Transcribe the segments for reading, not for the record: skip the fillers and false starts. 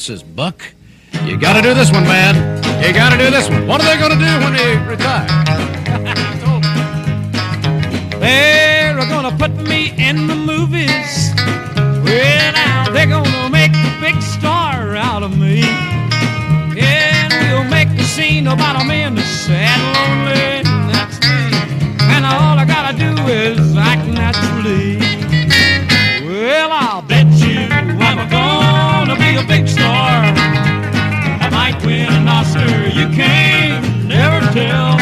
says, Buck, you got to do this one, man. You got to do this one. What are they going to do when they retire? They're going to put me in the movies. Well, now they're going to make a big star out of me. Yeah, and we'll make the scene about a man that's sad and lonely. That's me. And all I got to do is act naturally. Well, I'll bet you I'm gonna be a big star. I might win an Oscar, you can't never tell.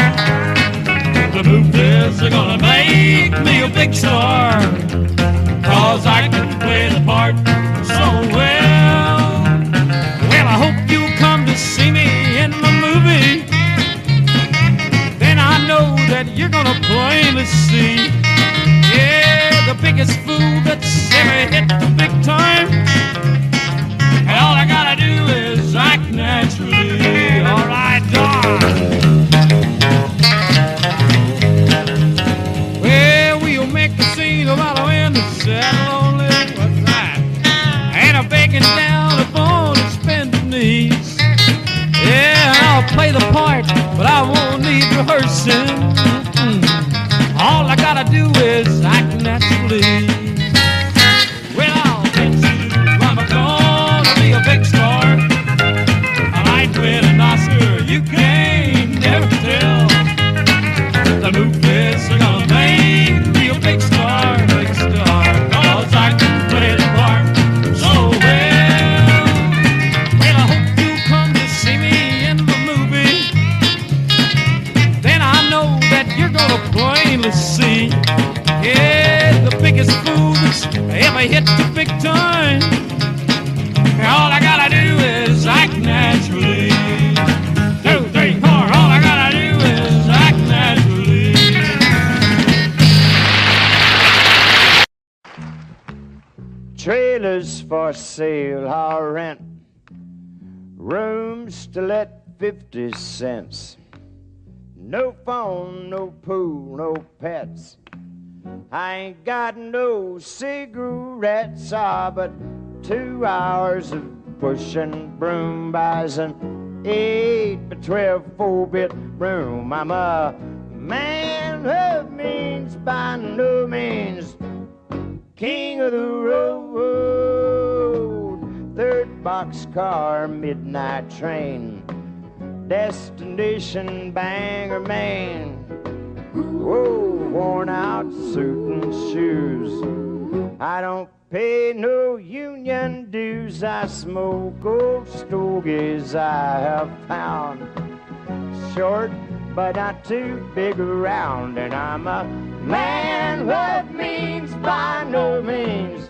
The movies are gonna make me a big star, 'cause I can play the part so well. Well, I hope you'll come to see me in the movie. Then I know that you're gonna plainly see, yeah, the biggest fool that's ever hit the big time. And all I gotta do is act naturally. All right, Don. Well, we'll make a scene about a man that's sad and lonely. What's that? And I'm begging down upon his bended knees. Yeah, and I'll play the part, but I won't need rehearsing. All I gotta do is act naturally. Well, I'll bet you I'm gonna be a big star. I might win an Oscar, you can't never tell. The movies are gonna make me a big star, 'cause I can play the part so well. Well, I hope you come to see me in the movie. Then I know that you're gonna plainly see, yeah, the biggest fool that's ever hit the big time. All I gotta do is act naturally. 2, 3, 4, all I gotta do is act naturally. Trailers for sale or rent, rooms to let 50 cents. No phone, no pool, no pets. I ain't got no cigarettes, but 2 hours of pushing broom buys an 8 by 12 4-bit room. I'm a man of means by no means, king of the road. 3rd boxcar, midnight train, destination Bangor, Maine. Whoa, worn out suit and shoes. I don't pay no union dues. I smoke old stogies I have found, short but not too big around. And I'm a man of means by no means,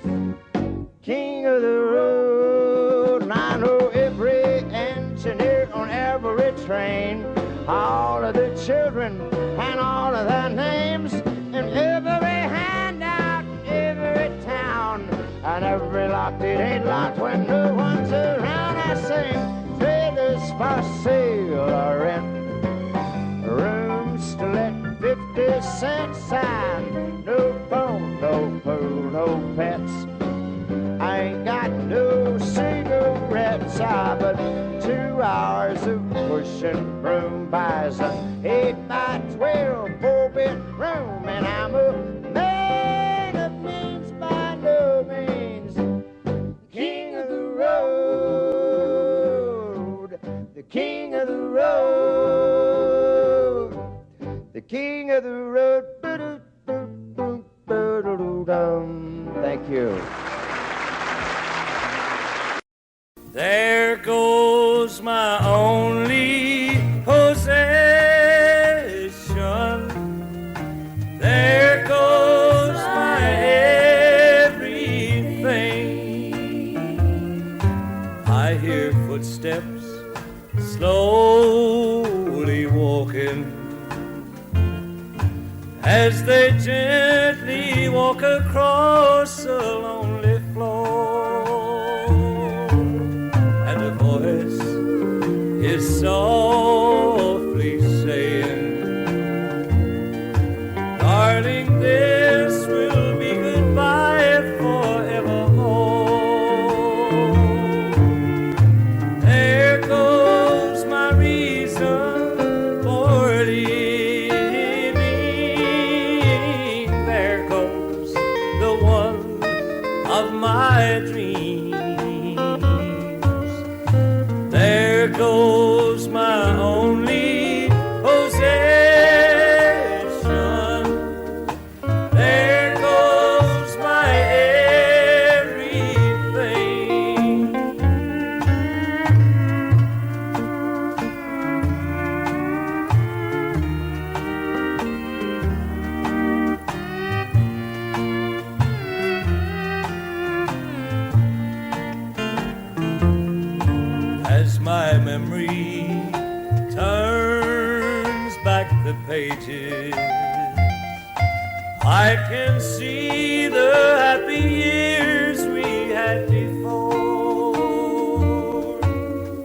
king of the road. And I know every engineer on every train, all of the children and all of their names, and every handout in every town, and every lock that ain't locked when no one's around. I sing trailers for sale or rent, rooms to let 50 cents sign. No phone, no pool, no pets. I ain't got no cigarettes, but 2 hours of pushing broom buys an 8 by 12 4-bit room. And I'm a man of means by no means, king of the road, the king of the road, the king of the road. Thank you. There goes my only possession. There goes my everything. I hear footsteps slowly walking as they gently walk across a lonely floor. And a voice is softly saying, darling, this will be goodbye forevermore. goes my only possession. There goes my everything. As my memory turns back the pages, I can see the happy years we had before.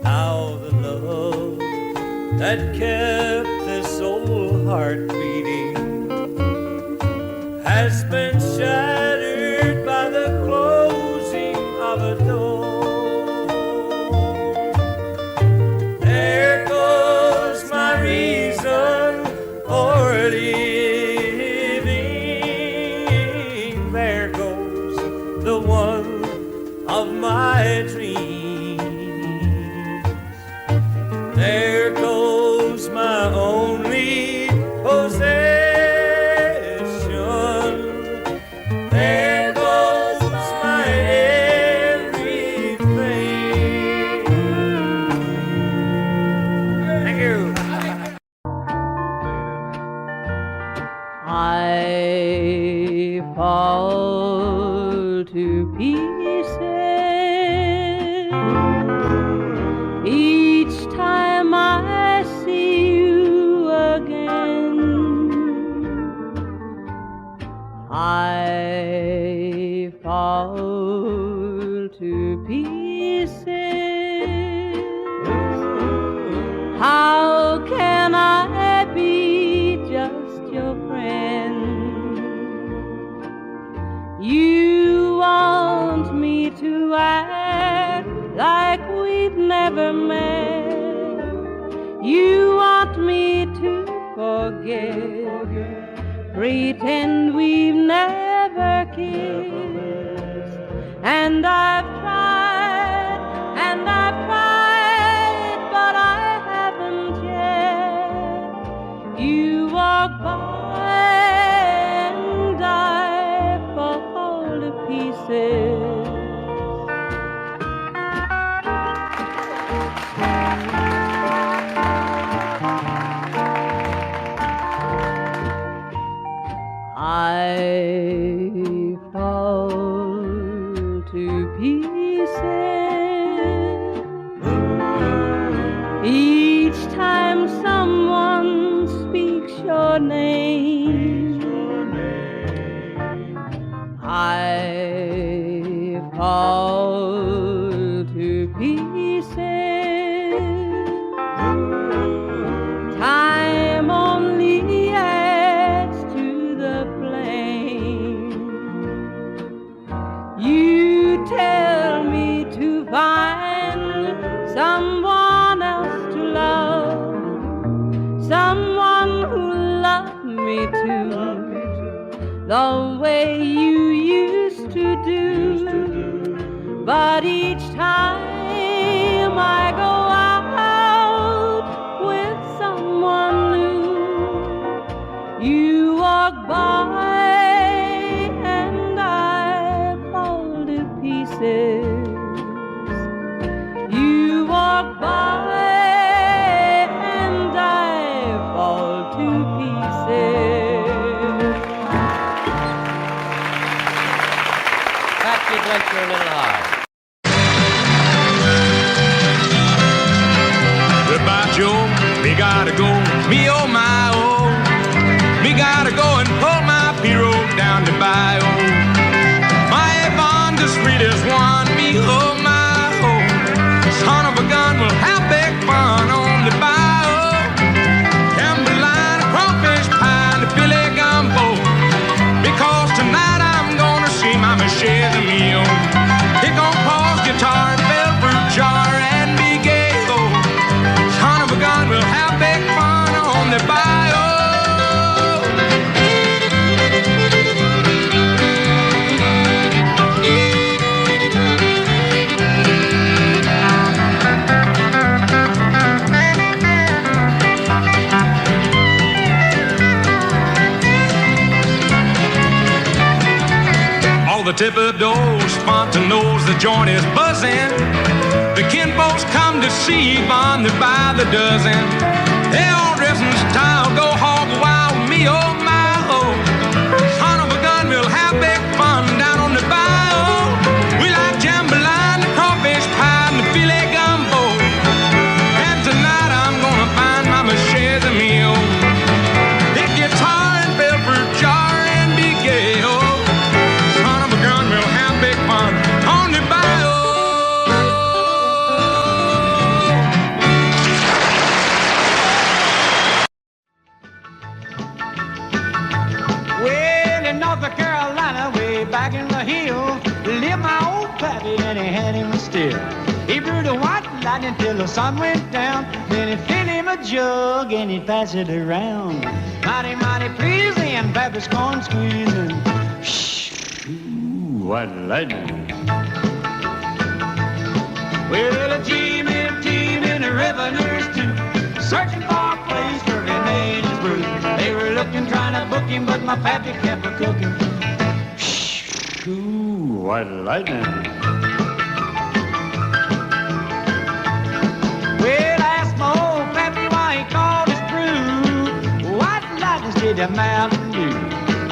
How the love that kept this old heart beating has been shattered by the closing of a door. There goes my reason for living. There goes the one of my dreams. There goes my only possession. There goes my everything. Thank you. I fall to pieces each time I see you again. I fall to pieces. How can I be just your friend? You want me to act like we've never met. You want me to forget, pretend we've never kissed. And I've tried, but I haven't yet. You walk by and I fall to pieces. I fall to pieces each time someone speaks your name. I fall to pieces. Time only adds to the flame. You tell me to find someone else to love, someone who loved me too, the way you used to do. But each time I go out with someone new, you walk by and I fall to pieces. You walk by and I fall to pieces. Patsy Blencher, a little high. Goodbye, Joe, me gotta go, me oh my oh. Me gotta go and pull my pirogue down the bayou. My Avon, the sweetest one, me oh my oh. Son of a gun will have big fun on the bayou. Timberline, crawfish pie, and the Billy Gumbo. Because tonight I'm gonna see my Michelle Leon. Pick on Paul's guitar, bell fruit jar, and be gay oh. Son of a gun will have big fun on Thibodeau, sponsor knows the joint is buzzing. The kinfolks come to see Yvonne, they're by the dozen. They all dress in style, go hog wild with me, oh my, oh. Son of a gun, we'll have big fun down on the bayou. We like jambalaya, the crawfish pie, and the filet gumbo. And tonight I'm gonna find Mama shares a meal. Hit guitar and bell fruit jar and be gay, oh. Son of a gun, we'll have big fun on the bayou. Well, in North Carolina, way back in the hills, lived my old pappy and he had him still. He brewed a white lightning till the sun went down. Then he filled him a jug and he'd pass it around. Mighty, mighty pleasing, Pappy's corn squeezing. Shh, ooh, white lightning. Well, a team and the revenues too, searching for a place where he made his brew. They were looking, trying to book him, but my pappy kept a cooking. Shh, ooh, white lightning. Well, I asked my old pappy why he called his brew White Lightning did the Mountain Dew.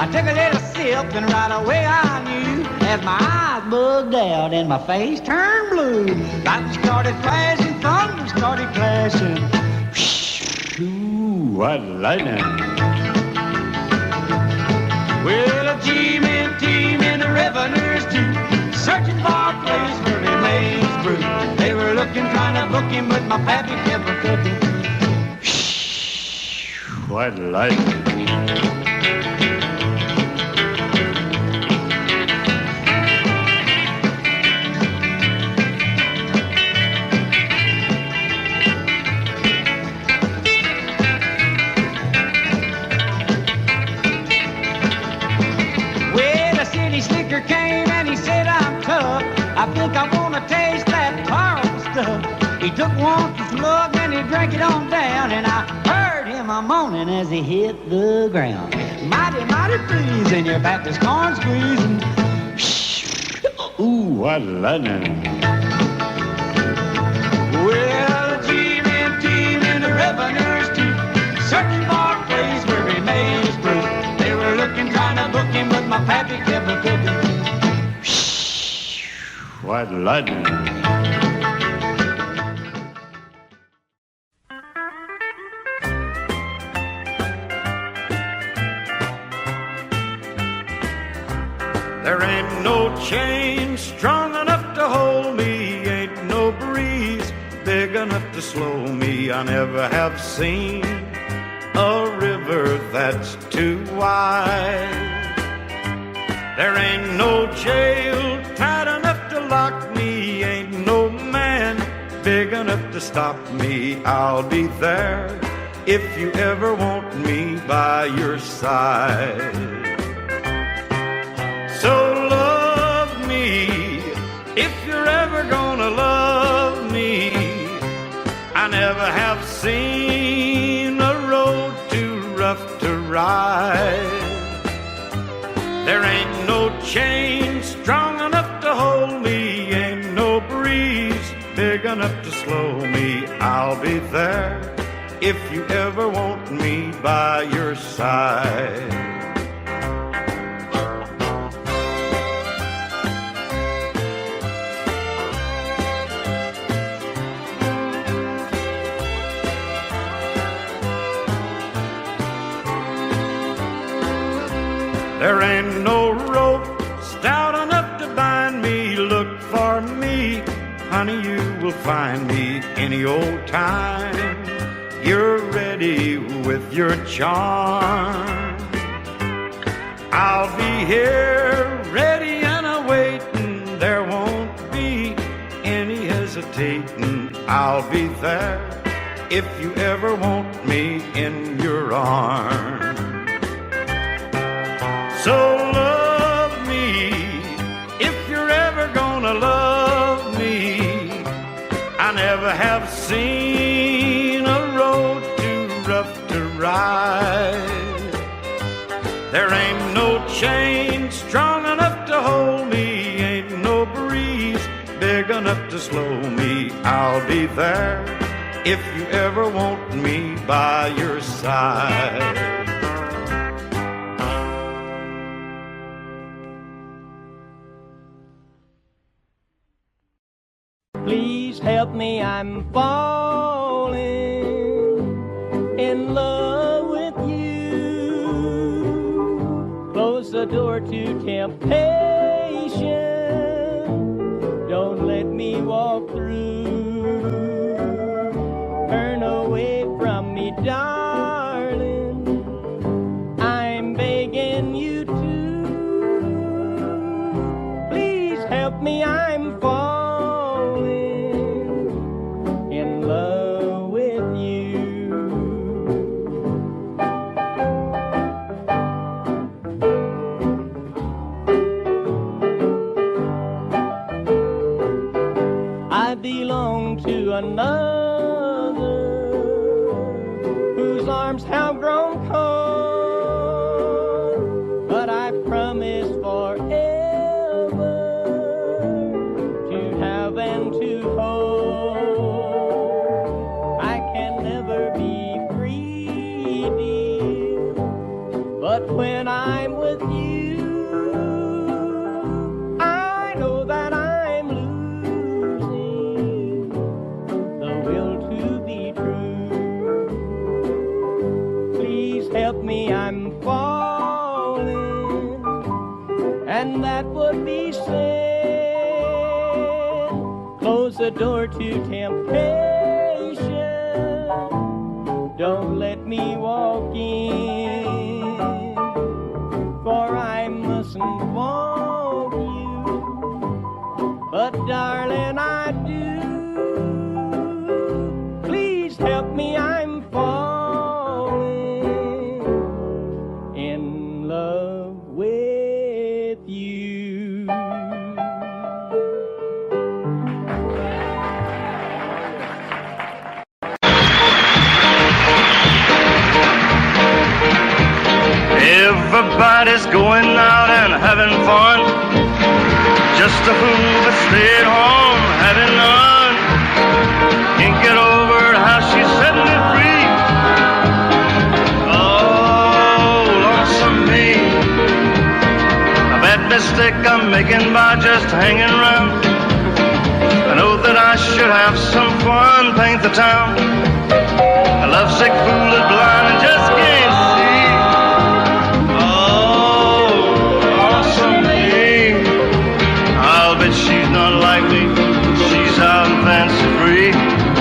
I took a little sip and right away I knew, as my eyes bugged out and my face turned blue. Lightning started flashing, thunder started clashing. Ooh, white lightning. Well, a team and the revenues too, searching for a place where he made his brew. They were looking, trying to book him, but my pappy kept a cooking. White lightning. I think I wanna taste that Carlton stuff. He took one slug and he drank it on down, and I heard him a moaning as he hit the ground. Mighty, mighty pleasing, your Baptist corn squeezing. Shh, ooh, what lightning. Well, the team and the revenues too, searching for a place where he made his brew. They were looking, trying to book him, but my pappy kept a cooking. White lightning. There ain't no chain strong enough to hold me, ain't no breeze big enough to slow me. I never have seen a river that's too wide. There ain't no jail tight enough to lock me, ain't no man big enough to stop me. I'll be there if you ever want me by your side. So love me if you're ever gonna love me. I never have seen a road too rough to ride. There ain't no chain strong enough to hold me, ain't no breeze big enough to slow me. I'll be there if you ever want me by your side. There ain't no rope stout enough to bind me. Look for me, honey, you will find me any old time you're ready with your charm. I'll be here ready and awaiting. There won't be any hesitating. I'll be there if you ever want me in your arms. So love me if you're ever gonna love me. I never have seen a road too rough to ride. There ain't no chain strong enough to hold me, big enough to slow me. I'll be there if you ever want me by your side. Please help me, I'm falling in love with you. Close the door to temptation. Don't let me walk through. Turn away from me, darling. I'm begging you to. Please help me, I'm falling. Another whose arms have grown cold, but I promise forever to have and to hold. I can never be free, dear, but when I'm with you, I know that I'm losing the will to be true. Please help me, I'm falling, and that would be sin. Close the door to temptation. Don't let me walk in, for I mustn't want you, but darling, I do. Please help me, I'm falling in love with you. Everybody's going out and having fun. Just a fool that stayed home having none. Can't get over how she's setting me free. Oh, lonesome me. A bad mistake I'm making by just hanging around. I know that I should have some fun, paint the town. A lovesick fool is blind and just can't see. Oh, lonesome me. I'll bet she's not like me. She's out and fancy free.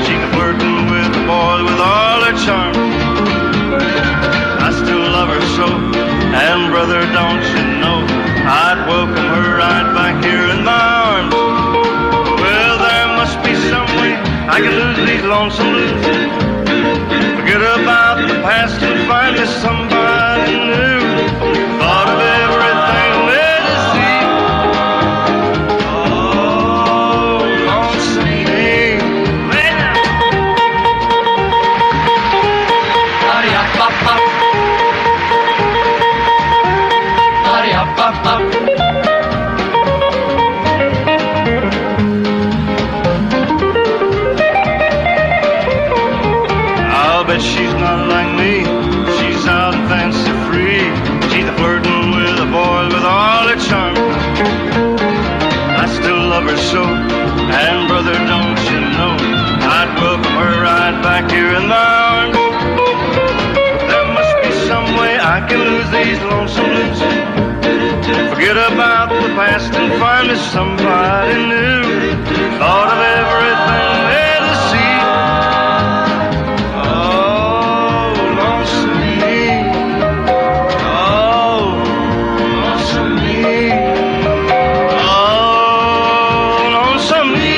She can flirting with the boy with all her charm. I still love her so, and brother, don't you know, I'd welcome her right back here in my arms. Well, there must be some way I can lose these lonesome blues. Forget about the past and find me somebody new. Thought of everything there to see. Oh, lonesome me. Hurry-up-up-up. Hurry-up-up-up. I'll bet she's not like me. She's out and fancy free. She's a flirting with a boy with all her charm. I still love her so, and brother, don't you know, I'd welcome her right back here in my arms. There must be some way I can lose these lonesome blues. Forget about the past and find me somebody new. Thought of everything there to see. Oh, lonesome me. Oh, lonesome me. Oh, lonesome me.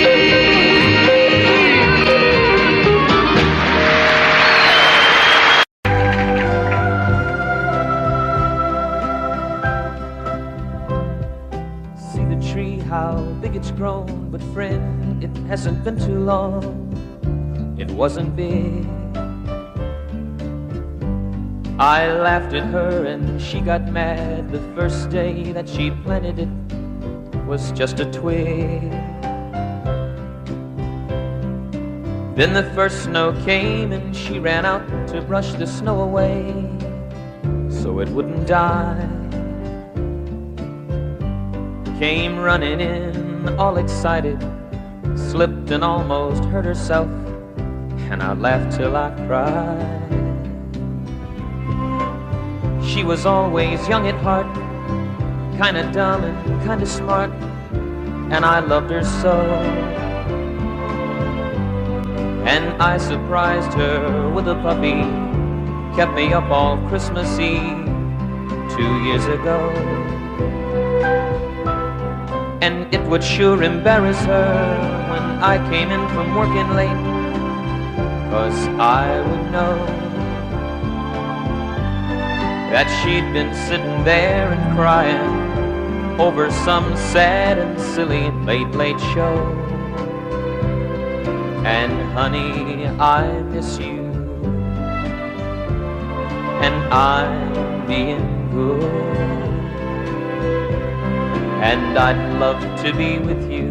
See the tree, how big it's grown, but friend, it hasn't been too long. It wasn't big. I laughed at her and she got mad the first day that she planted it was just a twig. Then the first snow came and she ran out to brush the snow away so it wouldn't die. Came running in all excited, slipped and almost hurt herself, and I laughed till I cried. She was always young at heart, kinda dumb and kinda smart, and I loved her so. And I surprised her with a puppy, kept me up all Christmas Eve 2 years ago. And it would sure embarrass her when I came in from working late, 'cause I would know that she'd been sitting there and crying over some sad and silly late show. And honey, I miss you, and I'm being good, and I'd love to be with you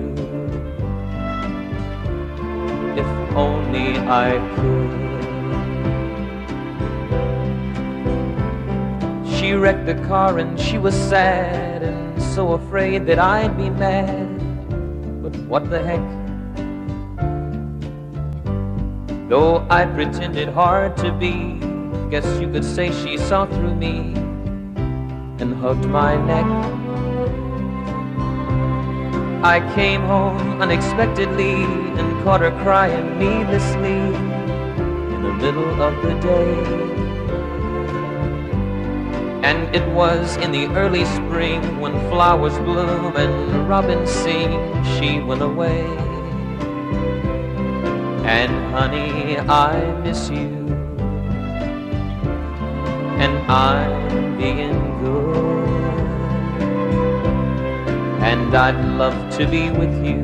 if only I could. She wrecked the car and she was sad and so afraid that I'd be mad, but what the heck? Though I pretended hard to be, guess you could say she saw through me and hugged my neck. I came home unexpectedly and caught her crying needlessly in the middle of the day. And it was in the early spring when flowers bloom and robins sing, she went away. And honey, I miss you, and I'm being good, and I'd love to be with you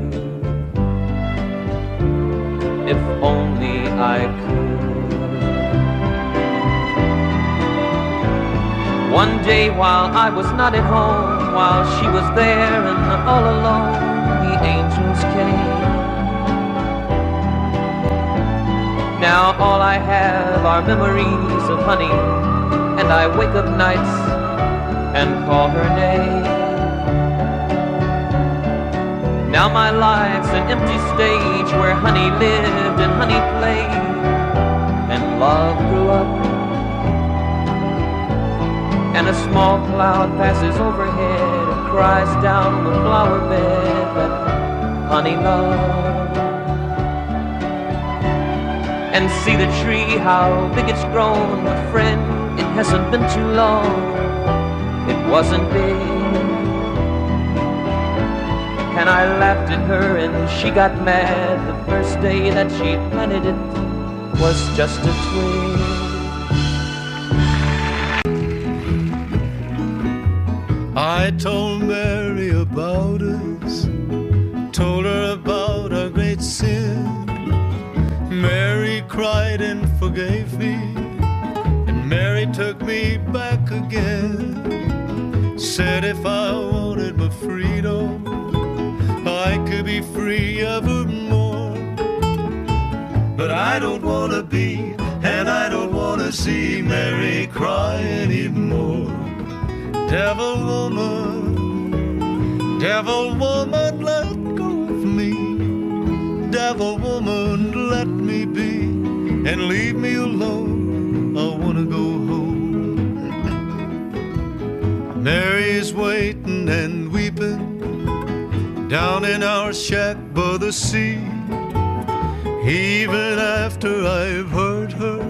if only I could. One day while I was not at home, while she was there and all alone, the angels came. Now all I have are memories of honey, and I wake up nights and call her name. Now my life's an empty stage where honey lived and honey played and love grew up. And a small cloud passes overhead and cries down the flower bed that honey loved. And see the tree, how big it's grown, but friend, it hasn't been too long, it wasn't big. And I laughed at her and she got mad the first day that she planted it was just a twig. I told Mary about us, told her about our great sin. Mary cried and forgave me, and Mary took me back again. Said if I wanted my freedom, I could be free evermore. But I don't want to be, and I don't want to see Mary cry anymore. Devil woman, let go of me. Devil woman, let me be, and leave me alone. I want to go home. Mary's waiting and weeping down in our shack by the sea. Even after I've hurt her,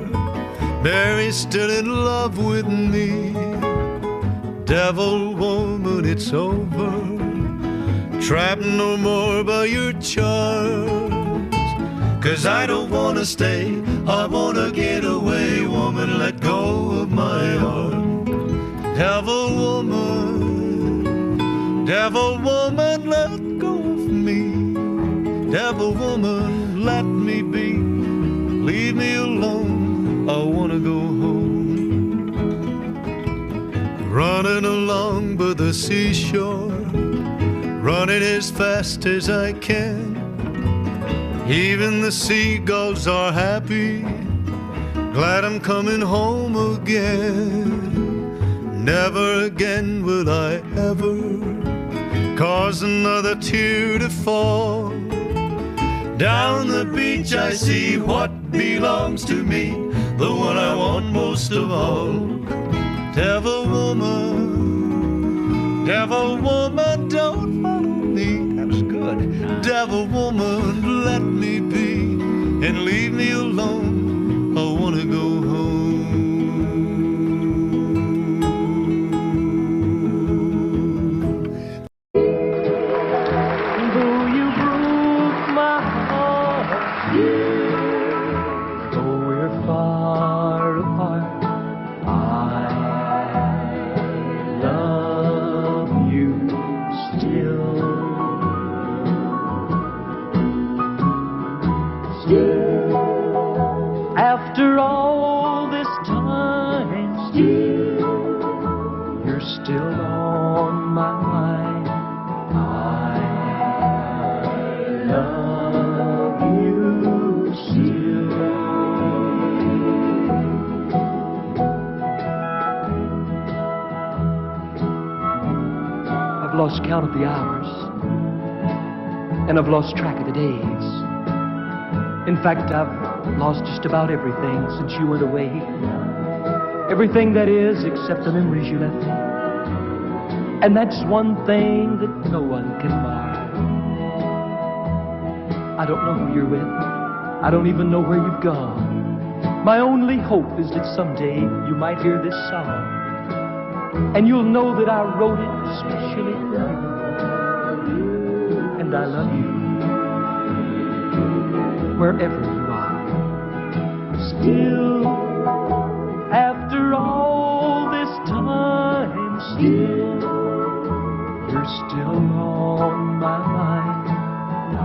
Mary's still in love with me. Devil woman, it's over. Trapped no more by your charms. 'Cause I don't want to stay, I want to get away. Woman, let go of my arm. Devil woman, let go of me. Devil woman, let me be. Leave me alone, I want to go home. Running along by the seashore, running as fast as I can. Even the seagulls are happy, glad I'm coming home again. Never again will I ever cause another tear to fall. Down the beach I see what belongs to me, the one I want most of all. Devil woman, don't follow me. That was good. Devil woman, let me be and leave me alone. I wanna go home. Though you broke my heart, though we're far apart, I love you still. After all this time, you're still on my mind. I love you still. I've lost count of the hours, and I've lost track of the days. In fact, I've lost just about everything since you went away. Everything that is, except the memories you left me. And that's one thing that no one can mar. I don't know who you're with. I don't even know where you've gone. My only hope is that someday you might hear this song, and you'll know that I wrote it especially for you. And I love you wherever you are. Still, after all this time, still, you're still on my mind. I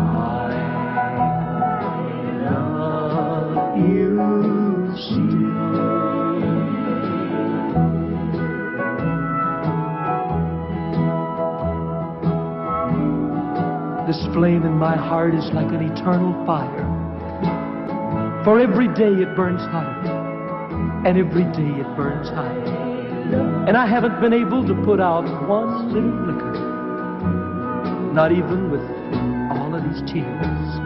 love you still. This flame in my heart is like an eternal fire. For every day it burns hotter, and every day it burns higher. And I haven't been able to put out one little flicker, not even with all of these tears.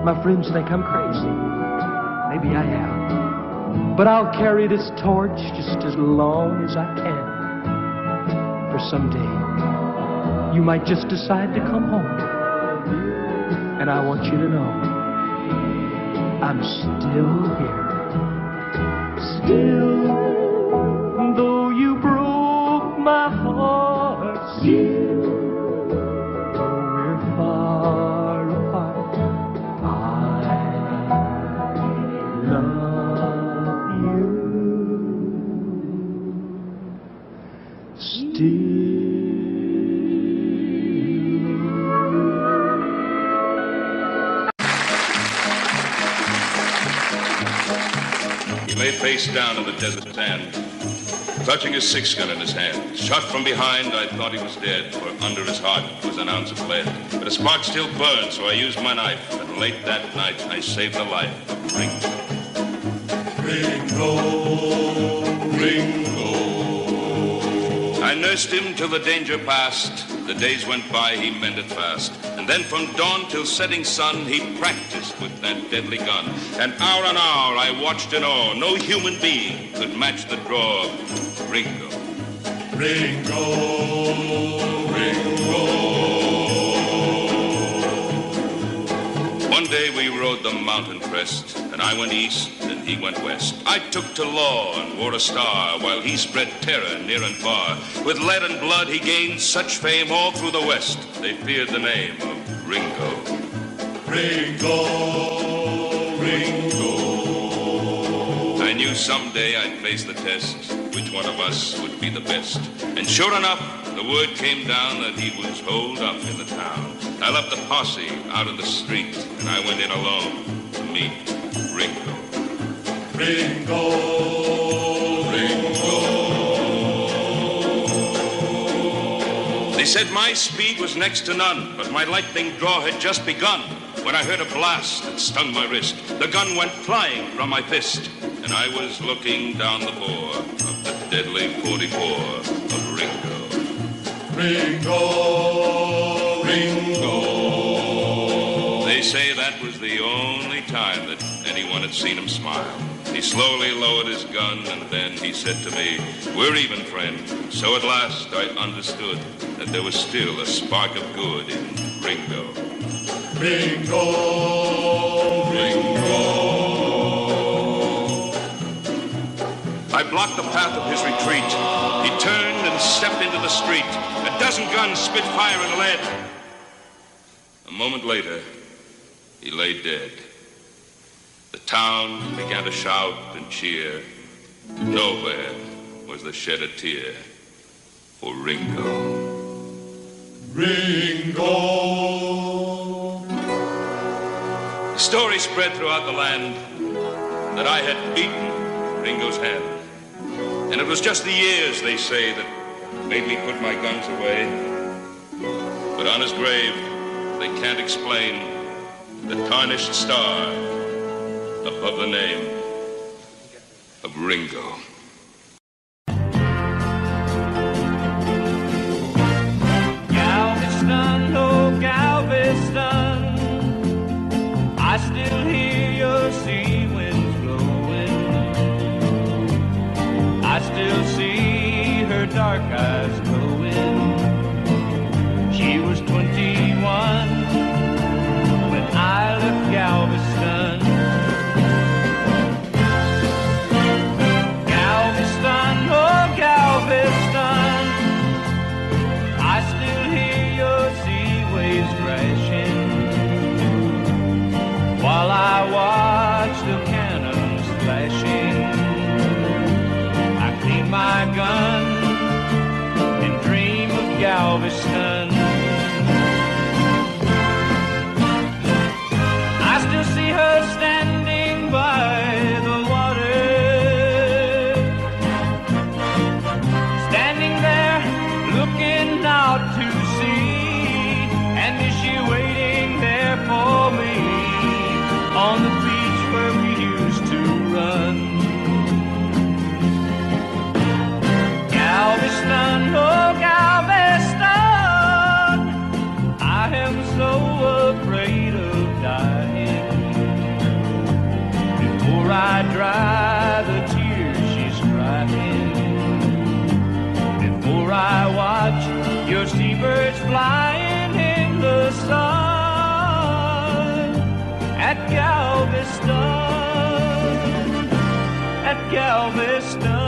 My friends think I'm crazy. Maybe I am. But I'll carry this torch just as long as I can. For someday, you might just decide to come home. And I want you to know I'm still here. Still, though you broke my heart, still, though we're far apart, I love you still. He lay face down in the desert sand, clutching his 6-gun in his hand. Shot from behind, I thought he was dead, for under his heart was an ounce of lead. But a spark still burned, so I used my knife, and late that night I saved the life of Ringo. Ringo, Ringo. I nursed him till the danger passed. The days went by, he mended fast. And then from dawn till setting sun, he practiced with that deadly gun. And hour on hour I watched in awe. No human being could match the draw of Ringo. Ringo, Ringo. One day we rode the mountain crest, and I went east and he went west. I took to law and wore a star, while he spread terror near and far. With lead and blood he gained such fame all through the West, they feared the name of Ringo. Ringo, Ringo. I knew someday I'd face the test, which one of us would be the best. And sure enough, the word came down that he was holed up in the town. I left the posse out in the street, and I went in alone to meet Ringo. Ringo, Ringo. They said my speed was next to none, but my lightning draw had just begun. when I heard a blast that stung my wrist. The gun went flying from my fist, and I was looking down the bore of the deadly 44 of Ringo. Ringo, Ringo. They say that was the only time that anyone had seen him smile. He slowly lowered his gun, and then he said to me, "We're even, friend." So at last I understood that there was still a spark of good in Ringo. Ringo, Ringo. I blocked the path of his retreat. He turned and stepped into the street. A dozen guns spit fire and lead. A moment later, he lay dead. The town began to shout and cheer. Nowhere was there shed a tear for Ringo. Ringo. The story spread throughout the land that I had beaten Ringo's hand. And it was just the years, they say, that made me put my guns away. But on his grave, they can't explain the tarnished star above the name of Ringo. Galveston, oh Galveston, I still hear your sea winds blowing. I still see her dark eyes glowing. She was 21 when I left Galveston. Galveston, oh Galveston, I still hear your sea waves crashing, while I watch the cannons flashing. I clean my gun and dream of Galveston. I still see her standing by the water, standing there looking out to sea. And is she waiting there for me on the beach where we used to run? Galveston, oh Galveston, I am so afraid of dying. Before I dry the tears she's crying, before I watch your seabirds flying in the sun at Galveston, at Galveston.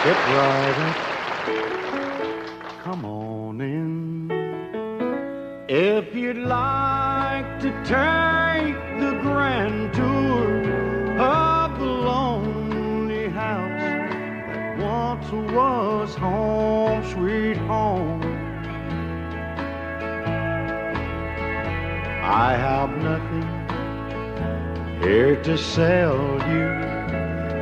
Get right up, come on in. If you'd like to take the grand tour of the lonely house that once was home, sweet home, I have nothing here to sell you,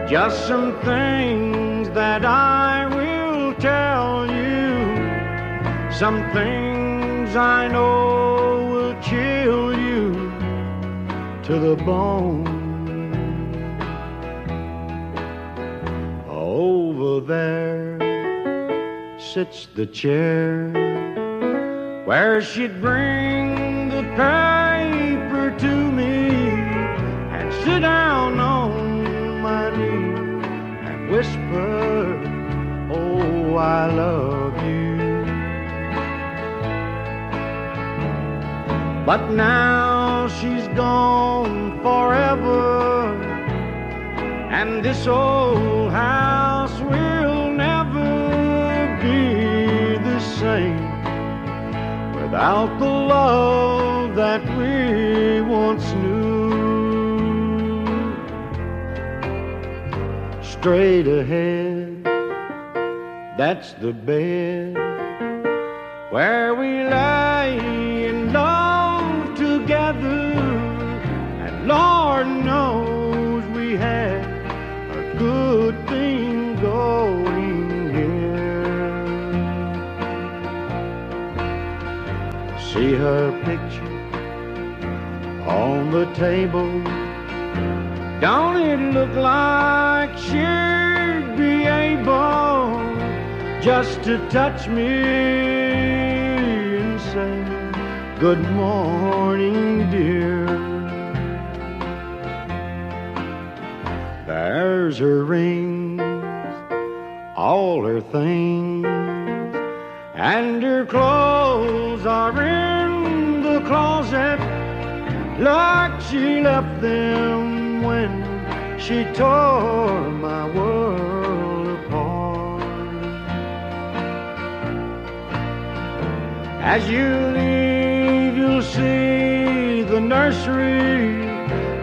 just some things that I will tell you, some things I know will chill you to the bone. Over there sits the chair where she'd bring the paper to me and sit down on my knee and whisper, oh, I love you. But now she's gone forever, and this old house will never be the same. without the love that we once knew. Straight ahead, that's the bed where we lay in love together, and Lord knows we had a good thing going here. See her picture on the table, don't it look like she'd be able just to touch me and say, good morning, dear. There's her rings, all her things, and her clothes are in the closet like she left them when she tore my world apart. As you leave, you'll see the nursery.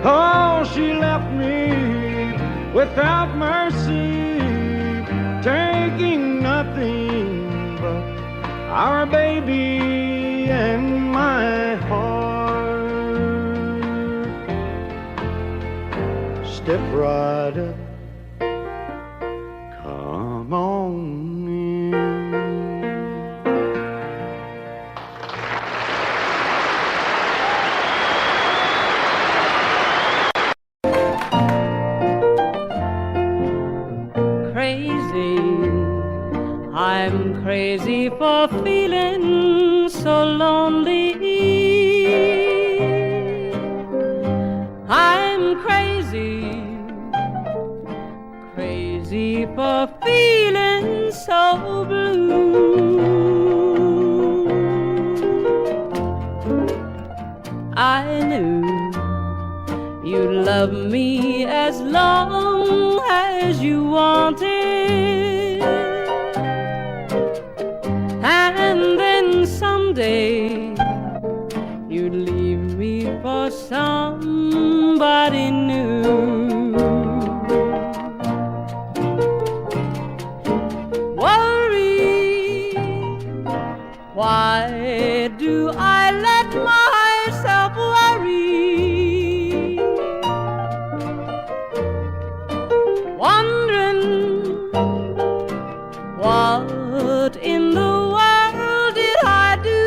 Oh, she left me without mercy, taking nothing but our baby and my heart. Step right up, come on in. Crazy, I'm crazy for feeling so lonely. I'm crazy, crazy for feeling so blue. I knew you'd love me as long as you wanted, and then someday you'd leave me for somebody new. Worry, why do I let myself worry? Wondering what in the world did I do?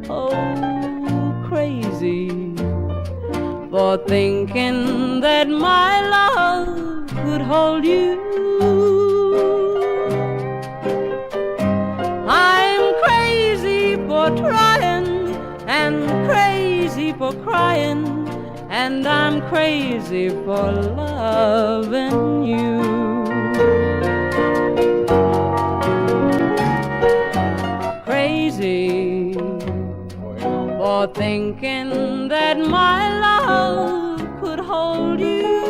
Oh, crazy for thinking that my love could hold you. I'm crazy for trying and crazy for crying, and I'm crazy for loving you. Crazy for thinking that my love could hold you.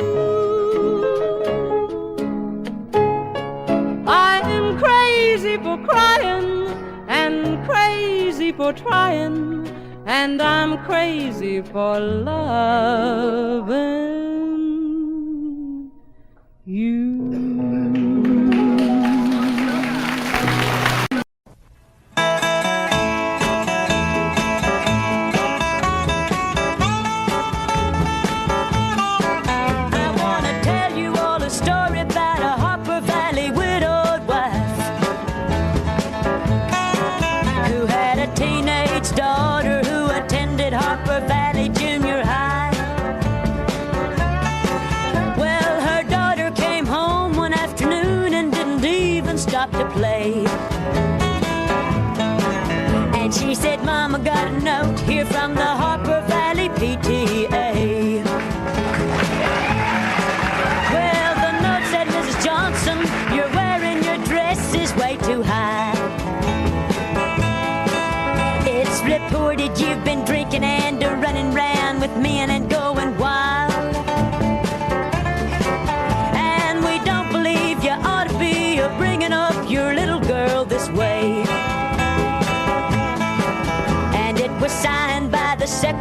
I'm crazy for crying and crazy for trying, and I'm crazy for loving you. I want to tell you all a story about a Harper Valley widowed wife who had a teenage daughter who attended Harper Valley Junior High. Well, her daughter came home one afternoon and didn't even stop to play. And she said, Mama, got a note here from the Harper Valley PTA. Well, the note said, Mrs. Johnson, you're wearing your dresses way too high. It's reported you've been drinking and running round with men and going wild. And we don't believe you ought to be bringing up your little girl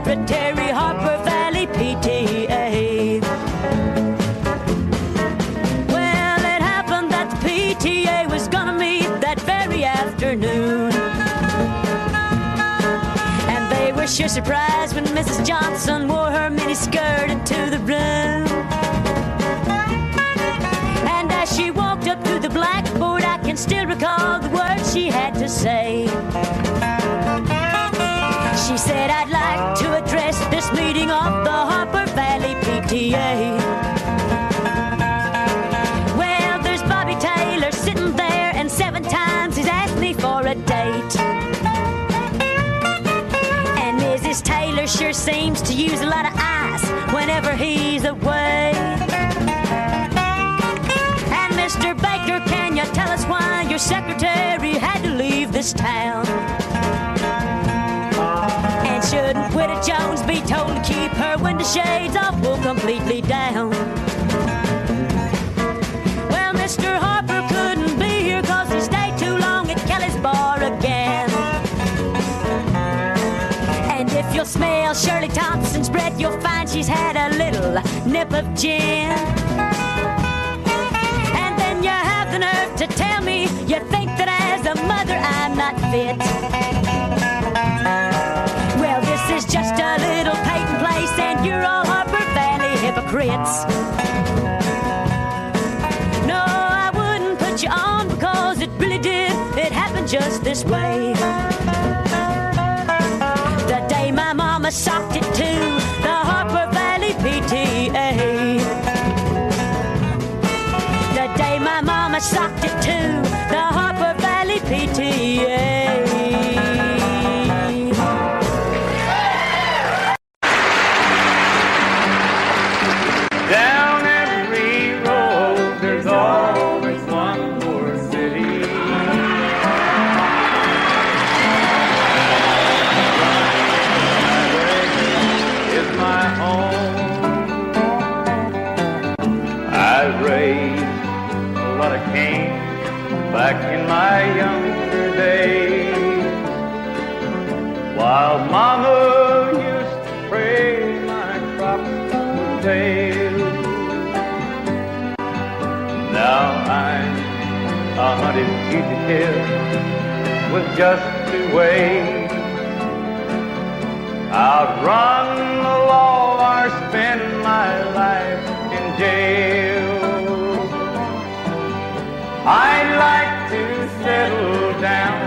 Secretary, Harper Valley PTA. Well, it happened that the PTA was gonna meet that very afternoon. And they were sure surprised when Mrs. Johnson wore her miniskirt into the room. And as she walked up to the blackboard, I can still recall the words she had to say. She said, I'd like to address this meeting of the Harper Valley PTA. Well, there's Bobby Taylor sitting there, and 7 times he's asked me for a date. And Mrs. Taylor sure seems to use a lot of ice whenever he's away. And Mr. Baker, can you tell us why your secretary had to leave this town? And shouldn't Widow Jones be told to keep her window shades off, pull completely down? Well, Mr. Harper couldn't be here 'cause he stayed too long at Kelly's bar again. And if you'll smell Shirley Thompson's breath, you'll find she's had a little nip of gin. And then you have the nerve to tell me you think that as a mother I'm not fit. Well, this is just a little Peyton place, and you're all Harper Valley hypocrites. No, I wouldn't put you on because it really did. It happened just this way. The day my mama socked it to the Harper Valley PTA. The day my mama socked it to the Harper Valley PTA. Down every road, there's always one more city. Is my home. I raised a lot of cane back in my younger days, while Mama used to pray my crops would fail. Now I'm a hunted fugitive with just 2 ways: outrun the law or spend my life in jail. I'd like to settle down,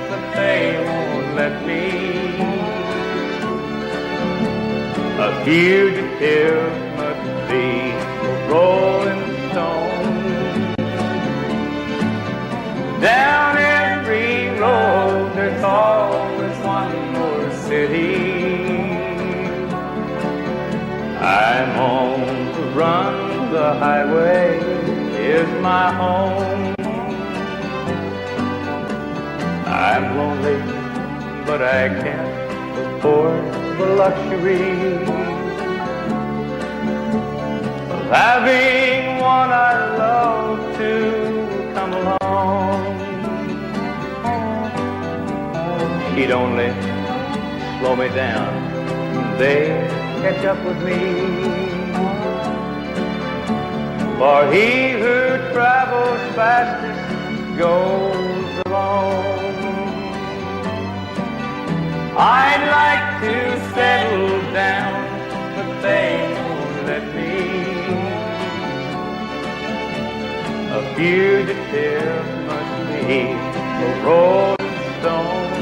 but they won't let me. A fugitive must be a rolling stone. Down every road, there's always one more city. I'm on the run, the highway is my home. I'm lonely, but I can't afford the luxury of having one I love to come along. She'd only slow me down, they'd catch up with me. For he who travels fastest goes alone. I'd like to settle down, but they won't let me. A fugitive must be a rolling stone.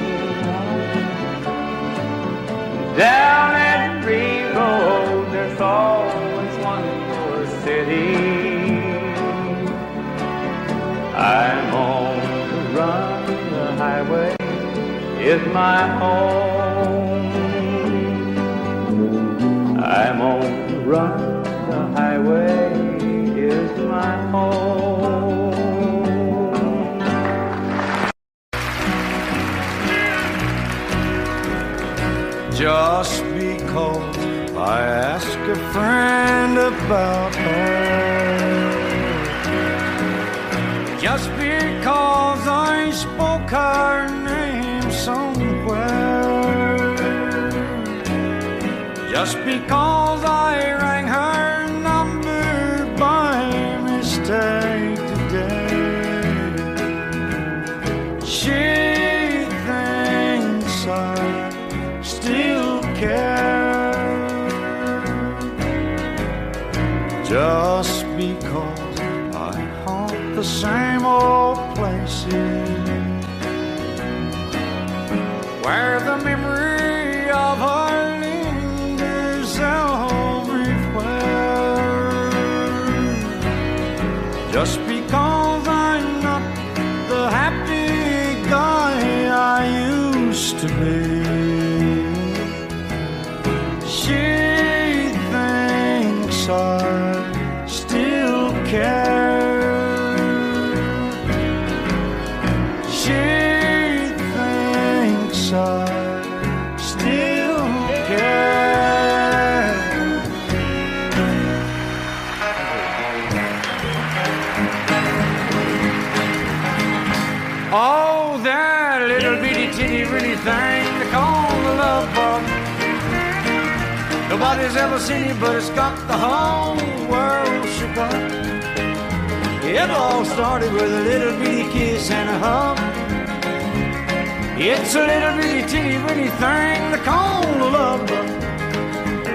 Down every road, there's always one more city. I'm on the run, the highway is my home. I'm on the run, the highway is my home. Just because I asked a friend about her, just because I spoke her name somewhere, just because I rang her number by mistake today. She thinks I still care, just because I haunt the same old places where the memory of her lingers everywhere. Just because I'm not the happy guy I used to be, she thinks I still care. She thinks I still care. Oh, that little bitty titty bitty thing they call the love bug. Nobody's ever seen it, but it's got the whole world shook up. It all started with a little bitty kiss and a hug. It's a little bitty teeny bitty thing they call a love bug.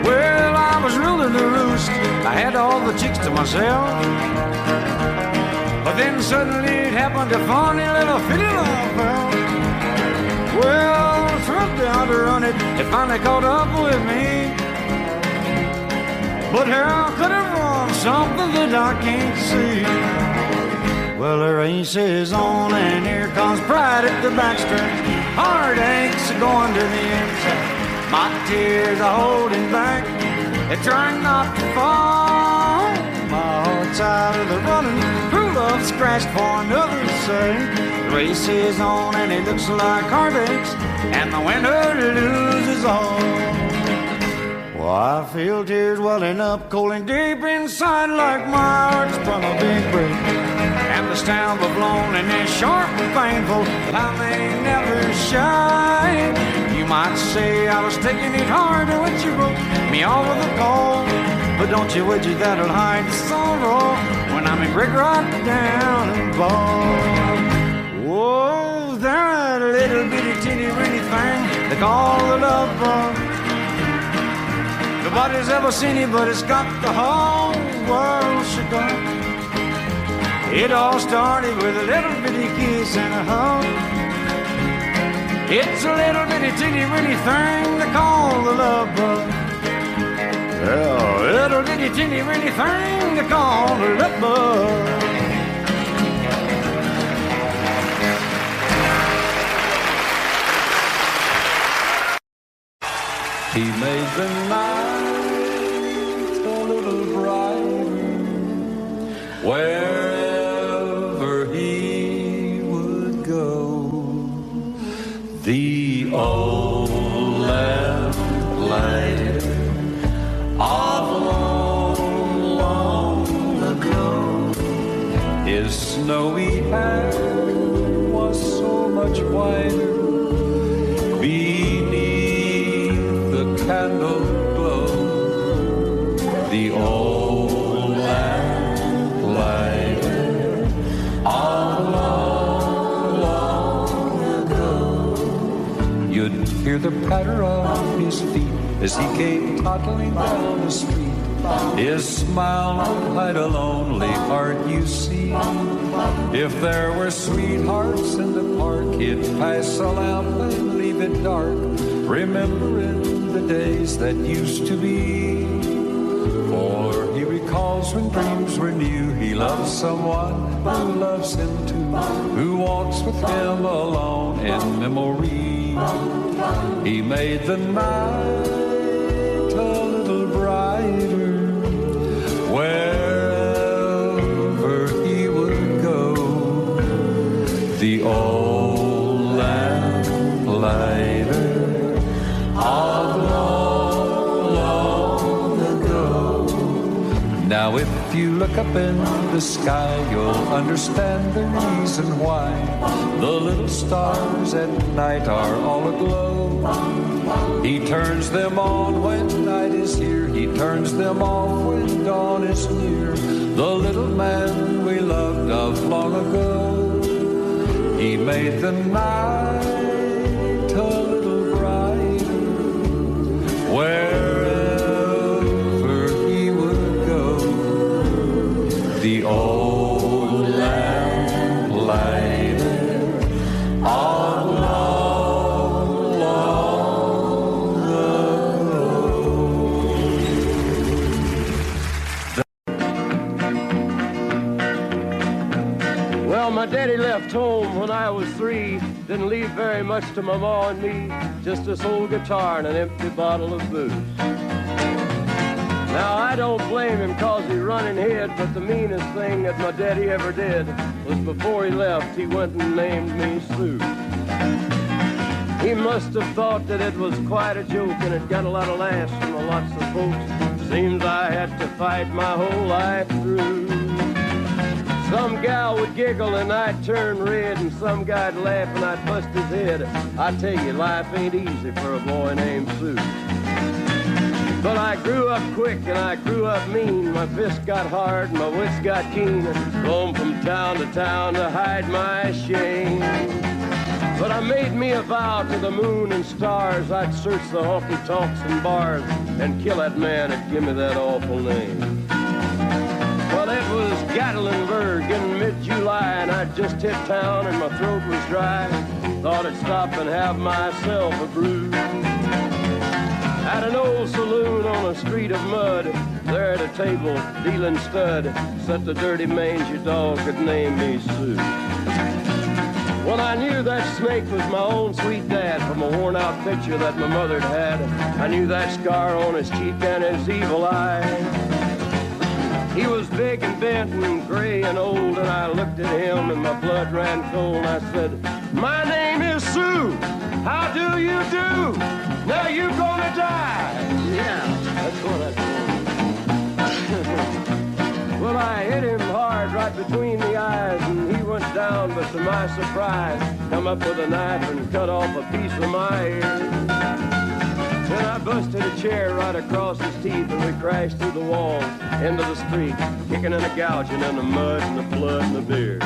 Well, I was ruling the roost, I had all the chicks to myself. But then suddenly it happened, a funny little fiddle I felt. Well, I threw down to run it, it finally caught up with me. But how could it run something that I can't see? Well, the race is on and here comes pride at the backstretch. Heartaches are going to the inside. My tears are holding back. They're trying not to fall. My heart's out of the running. True love scratched for another's sake. The race is on and it looks like heartaches, and the winner loses all. Well, I feel tears welling up cold and deep inside, like my heart's sprung a big break. And the stamp of loneliness sharp and painful, I may never shine. You might say I was taking it hard when you broke me over the cold, but don't you wish that'll hide the sorrow when I'm in brick right down and bald. Whoa, that little bitty teeny weeny thing they call the love bug. Nobody's ever seen it, but it's got the whole world shook up. It all started with a little bitty kiss and a hug. It's a little bitty teeny weeny thing they call the love bug. Yeah, a little bitty teeny weeny thing they call the love bug. He made the night a little brighter wherever he would go. The old lamplighter of long, long ago. His snowy hair was so much whiter candle glow. The old lamplighter of long, long ago. You'd hear the patter of his feet as he came toddling down the street. His smile would hide a lonely heart, you see. If there were sweethearts in the park, he'd pass a lamp and leave it dark, remembering the days that used to be. For he recalls when dreams were new, he loves someone who loves him too, who walks with him alone in memory. He made the night a little brighter wherever he would go. The old lamplighter of long, long ago. Now if you look up in the sky, you'll understand the reason why the little stars at night are all aglow. He turns them on when night is here, he turns them off when dawn is near. The little man we loved of long ago, he made the night a little brighter wherever he would go. The old lamp lighted on long, long ago. Well, my daddy left home when I was 3. Didn't leave very much to my ma and me, just this old guitar and an empty bottle of booze. Now, I don't blame him cause he run and hid, but the meanest thing that my daddy ever did was before he left, he went and named me Sue. He must have thought that it was quite a joke and it got a lot of laughs from lots of folks. Seems I had to fight my whole life through. Some gal would giggle and I'd turn red, and some guy'd laugh and I'd bust his head. I tell you, life ain't easy for a boy named Sue. But I grew up quick and I grew up mean. My fists got hard and my wits got keen. Roamed from town to town to hide my shame. But I made me a vow to the moon and stars, I'd search the honky-tonks and bars and kill that man that give me that awful name. Well, it was Gatlinburg in mid-July, and I'd just hit town and my throat was dry. Thought I'd stop and have myself a brew. At an old saloon on a street of mud, there at a table, dealing stud, sat the dirty mangy dog that named me Sue. Well, I knew that snake was my own sweet dad from a worn-out picture that my mother'd had. I knew that scar on his cheek and his evil eye. He was big and bent and gray and old, and I looked at him and my blood ran cold. I said, "My name is Sue. How do you do? Now you're gonna die." Yeah, that's what I told him. Well, I hit him hard right between the eyes, and he went down, but to my surprise, come up with a knife and cut off a piece of my ear. Then I busted a chair right across his teeth, and we crashed through the walls into the street, kicking and a gouging in the mud and the blood and the beer.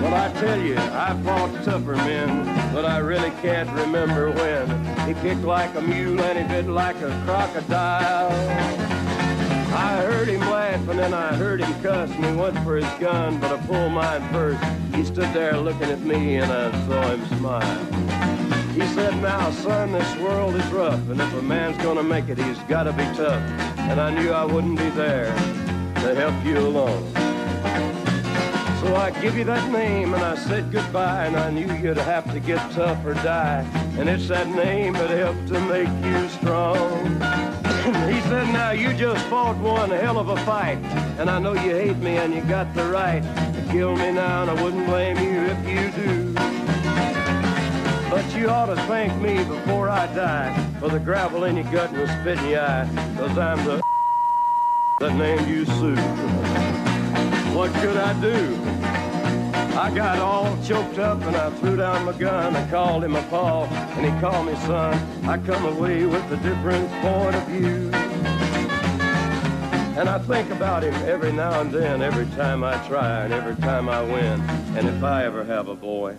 Well, I tell you, I fought tougher men, but I really can't remember when. He kicked like a mule and he bit like a crocodile. I heard him laugh and then I heard him cuss, and he went for his gun, but I pulled mine first. He stood there looking at me and I saw him smile. He said, "Now, son, this world is rough, and if a man's gonna make it, he's gotta be tough." And I knew I wouldn't be there to help you along. So I give you that name and I said goodbye, and I knew you'd have to get tough or die. And it's that name that helped to make you strong. He said, "Now you just fought one hell of a fight, and I know you hate me and you got the right to kill me now, and I wouldn't blame you if you do. But you ought to thank me before I die for the gravel in your gut and the spit in your eye, 'cause I'm the that named you Sue." What could I do? I got all choked up and I threw down my gun. I called him a paw and he called me son. I come away with a different point of view. And I think about him every now and then, every time I try and every time I win. And if I ever have a boy,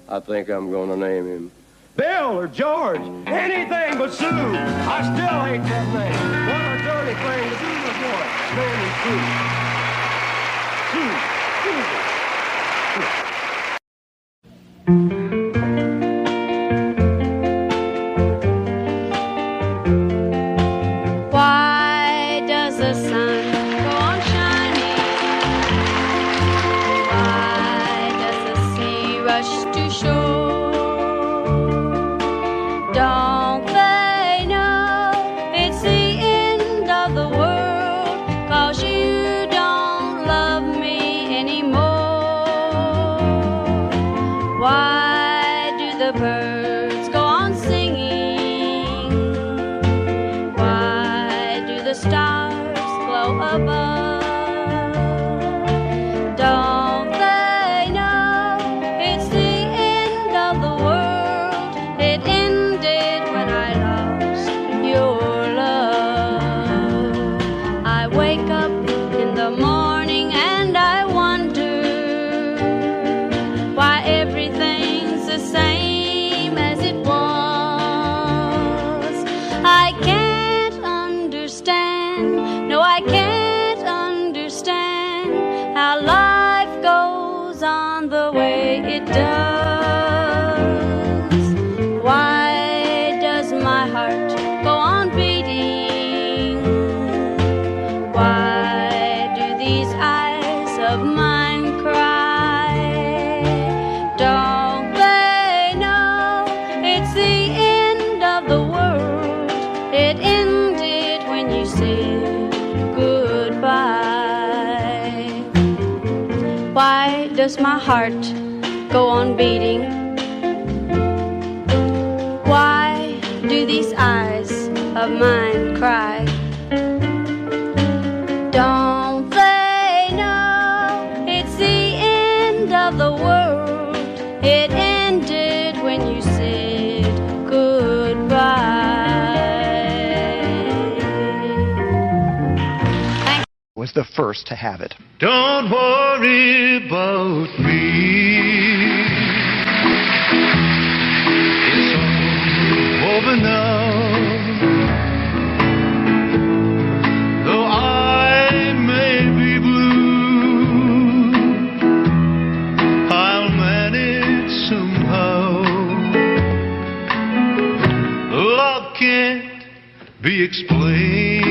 I think I'm gonna name him Bill or George, anything but Sue. I still hate that name. What a dirty thing to do to a boy. Name him Sue. Sue. Why does the sun go on shining? Why does the sea rush to shore? Don't they know it's the end of the world, 'cause you don't love me anymore? Why does my heart go on beating? Why do these eyes of mine cry? Don't they know it's the end of the world? It ended when you said goodbye. Was the first to have it. Don't worry about me. It's all over now. Though I may be blue, I'll manage somehow. Love can't be explained.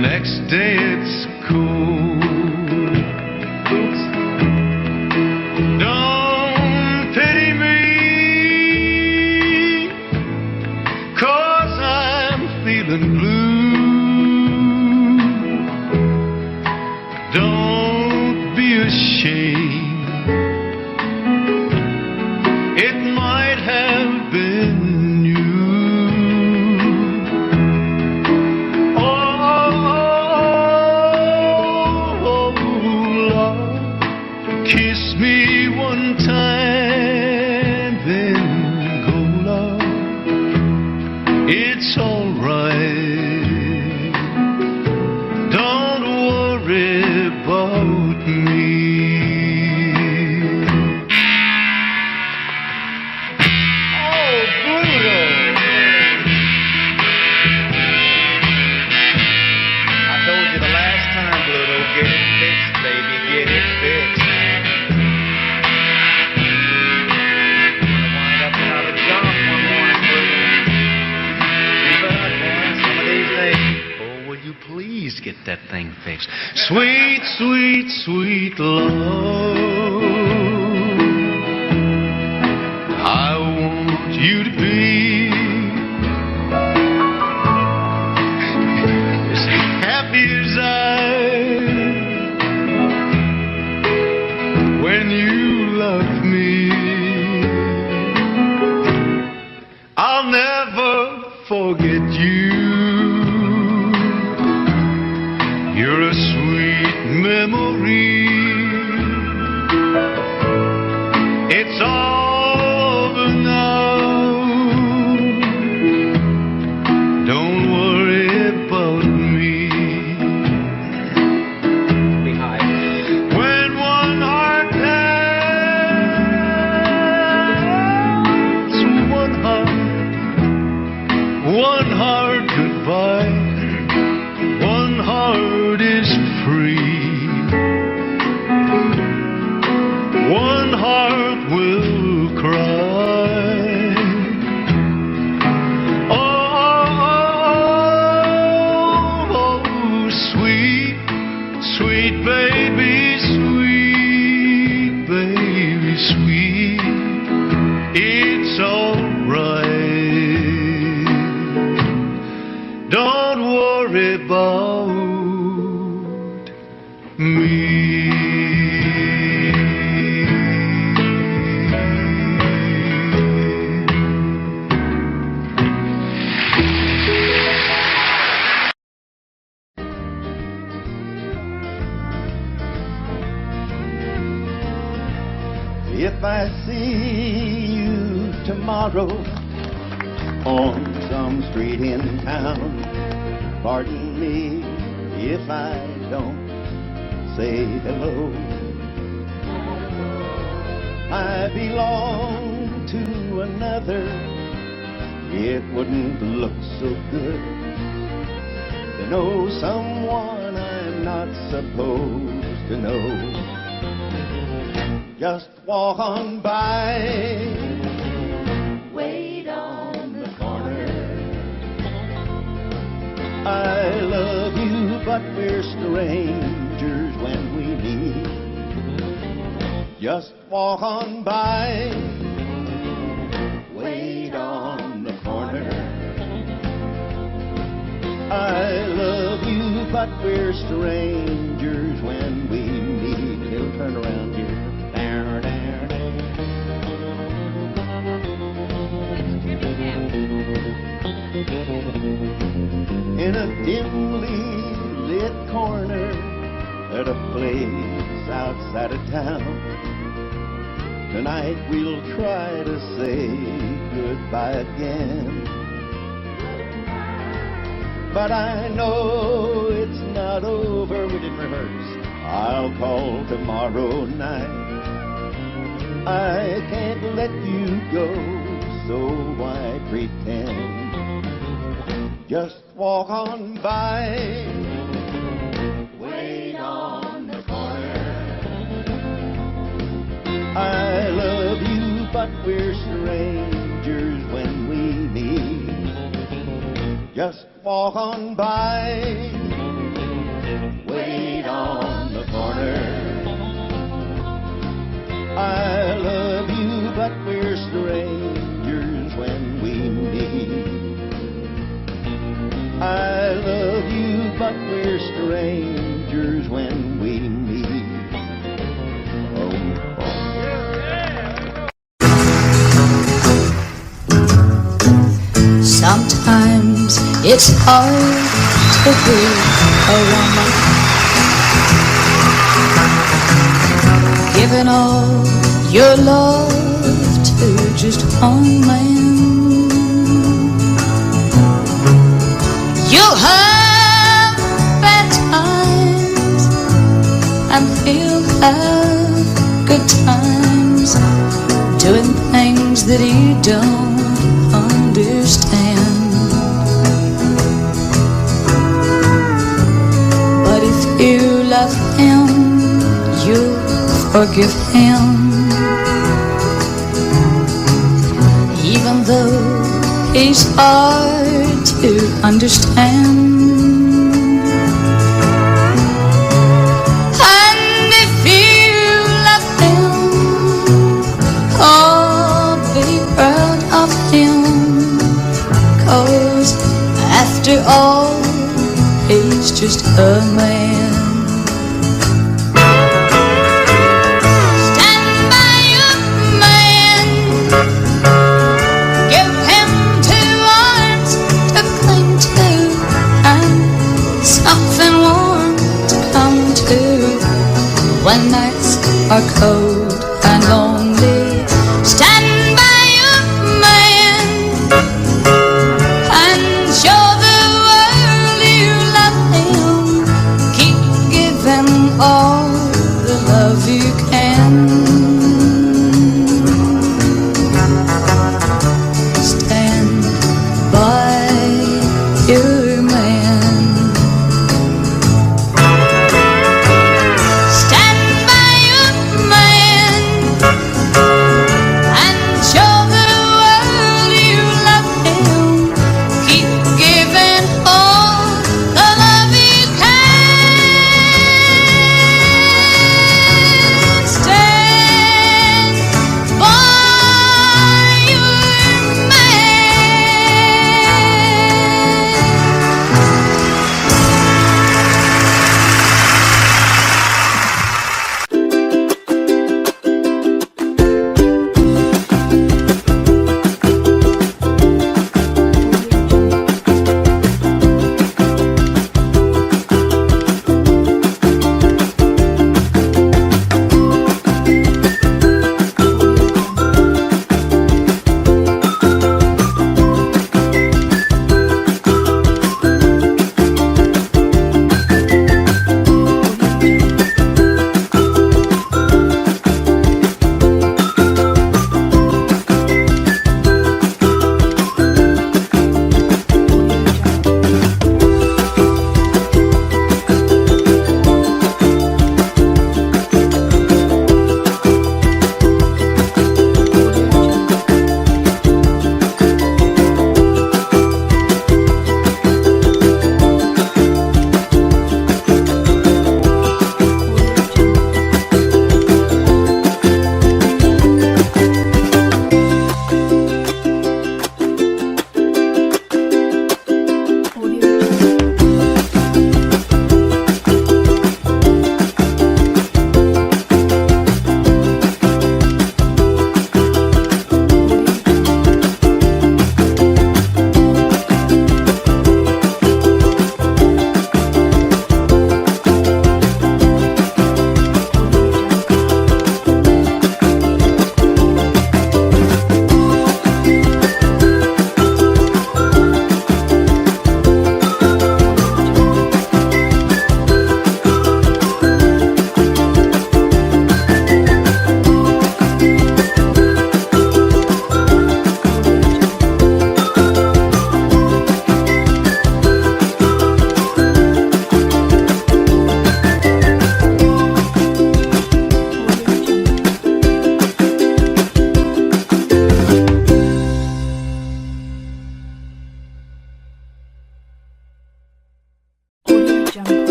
Next day it's cool. Oops. Don't pity me, 'cause I'm feeling blue. Don't be ashamed. It might have been that thing fixed. Sweet, sweet, sweet love, I want you to be as happy as I when you love me. I'll never forget you. You're a sweet memory. It's all over now. Don't worry about me. When one heart has one heart goodbye. One heart is free. One heart will cry. Oh, sweet, sweet baby, sweet baby, sweet. It's all right. Don't worry about me. If I see you tomorrow on some street in town, pardon me if I don't say hello. I belong to another. It wouldn't look so good to know someone I'm not supposed to know. Just walk on by, wait on the corner. I love you, but we're strangers when we meet. Just walk on by, wait on the corner. I love you, but we're strangers when we meet. It'll turn around here. Down, down, down. In a dimly lit corner at a place outside of town, tonight we'll try to say goodbye again. But I know it's not over. We didn't rehearse. I'll call tomorrow night. I can't let you go, so why pretend? Just walk on by, wait on the corner. I love you, but we're strangers when we meet. Just walk on by, wait on the corner. I love you, but we're strangers when we meet. I love you, but we're strangers when we meet. Sometimes it's hard to be a woman, giving all your love to just one man. You'll have bad times and he'll have good times, doing things that he don't understand. But if you love him, you'll forgive him, even though he's hard to understand. And if you love him, oh, be proud of him, 'cause after all, he's just a man.